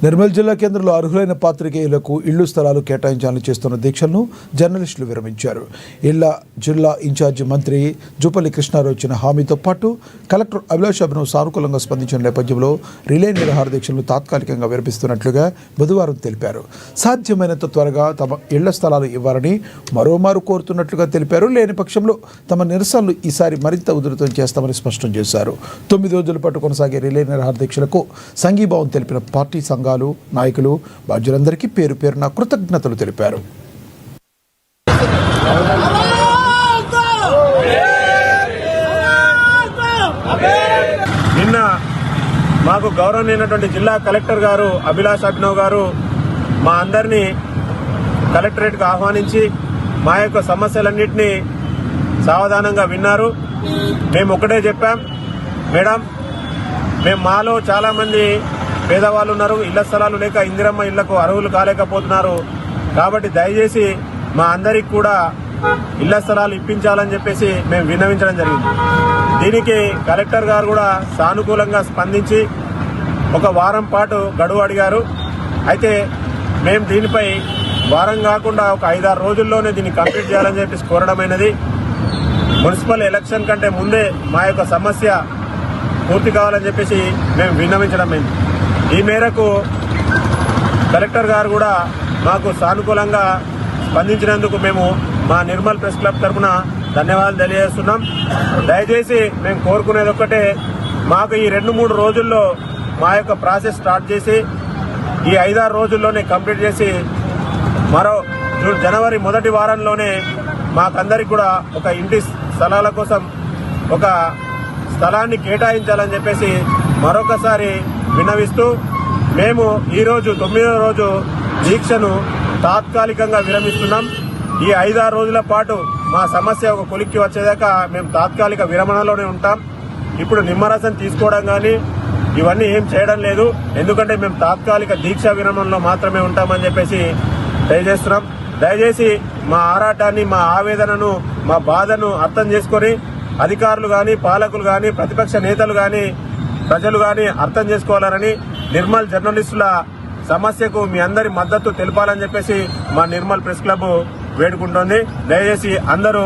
నిర్మల్ జిల్లా కేంద్రంలో అర్హులైన పాత్రికేయులకు ఇళ్లు స్థలాలు కేటాయించాలని చేస్తున్న దీక్షలను జర్నలిస్టులు విరమించారు. జిల్లా ఇన్ఛార్జి మంత్రి జూపల్లి కృష్ణారావు ఇచ్చిన హామీతో పాటు కలెక్టర్ అభిలాష్ అభినవ్ సానుకూలంగా స్పందించిన నేపథ్యంలో రిలే నిరాహార దీక్షలను తాత్కాలికంగా విరమిస్తున్నట్లుగా బుధవారం తెలిపారు. సాధ్యమైనంత త్వరగా తమ ఇళ్ల స్థలాలు ఇవ్వాలని మరోమారు కోరుతున్నట్లుగా తెలిపారు. లేని పక్షంలో తమ నిరసనలు ఈసారి మరింత ఉధృతం చేస్తామని స్పష్టం చేశారు. 9 రోజుల పాటు కొనసాగే రిలే నిరాహార దీక్షలకు సంఘీభావం తెలిపిన పార్టీ సంఘాలు, నాయకులు, బాధ్యులందరికీ పేరు పేరున కృతజ్ఞతలు తెలిపారు. నిన్న మాకు గౌరవనీయమైనటువంటి జిల్లా కలెక్టర్ గారు అభిలాష్ అభినవ్ గారు మా అందరినీ కలెక్టరేట్కు ఆహ్వానించి మా యొక్క సమస్యలన్నింటినీ సావధానంగా విన్నారు. మేము ఒకటే చెప్పాం, మేడం, మాలో చాలామంది పేదవాళ్ళు ఉన్నారు, ఇళ్ల స్థలాలు లేక ఇందిరమ్మ ఇళ్లకు అర్హులు కాలేకపోతున్నారు. కాబట్టి దయచేసి మా అందరికి కూడా ఇళ్ల స్థలాలు ఇప్పించాలని చెప్పేసి మేము విన్నవించడం జరిగింది. దీనికి కలెక్టర్ గారు కూడా సానుకూలంగా స్పందించి ఒక వారం పాటు గడువు అడిగారు. అయితే మేము దీనిపై వారం కాకుండా ఒక 5-6 రోజుల్లోనే దీన్ని కంప్లీట్ చేయాలని చెప్పేసి కోరడమైనది. మున్సిపల్ ఎలక్షన్ కంటే ముందే మా యొక్క సమస్య పూర్తి కావాలని చెప్పేసి మేము విన్నవించడమైంది. ఈ మేరకు కలెక్టర్ గారు కూడా మాకు సానుకూలంగా స్పందించినందుకు మేము మా నిర్మల్ ప్రెస్ క్లబ్ తరఫున ధన్యవాదాలు తెలియజేస్తున్నాం. దయచేసి మేము కోరుకునేది ఒక్కటే, మాకు ఈ 2-3 రోజుల్లో మా యొక్క ప్రాసెస్ స్టార్ట్ చేసి ఈ 5-6 రోజుల్లోనే కంప్లీట్ చేసి మరో జనవరి మొదటి వారంలోనే మాకందరికి కూడా ఒక ఇంటి స్థలాల కోసం ఒక స్థలాన్ని కేటాయించాలని చెప్పేసి మరొకసారి విన్నవిస్తూ మేము ఈరోజు 9వ రోజు దీక్షను తాత్కాలికంగా విరమిస్తున్నాం. ఈ 5-6 రోజుల పాటు మా సమస్య ఒక కొలిక్కి వచ్చేదాకా మేము తాత్కాలిక విరమణలోనే ఉంటాం. ఇప్పుడు నిమ్మరసం తీసుకోవడం కానీ ఇవన్నీ ఏం చేయడం లేదు. ఎందుకంటే మేము తాత్కాలిక దీక్ష విరమణలో మాత్రమే ఉంటామని చెప్పేసి తెలియజేస్తున్నాం. దయచేసి మా ఆరాటాన్ని, మా ఆవేదనను, మా బాధను అర్థం చేసుకొని అధికారులు కానీ, పాలకులు కానీ, ప్రతిపక్ష నేతలు కానీ, ప్రజలు కానీ అర్థం చేసుకోవాలని, నిర్మల్ జర్నలిస్టుల సమస్యకు మీ అందరి మద్దతు తెలపాలని చెప్పేసి మా నిర్మల్ ప్రెస్ క్లబ్ వేడుకుంటోంది. దయచేసి అందరూ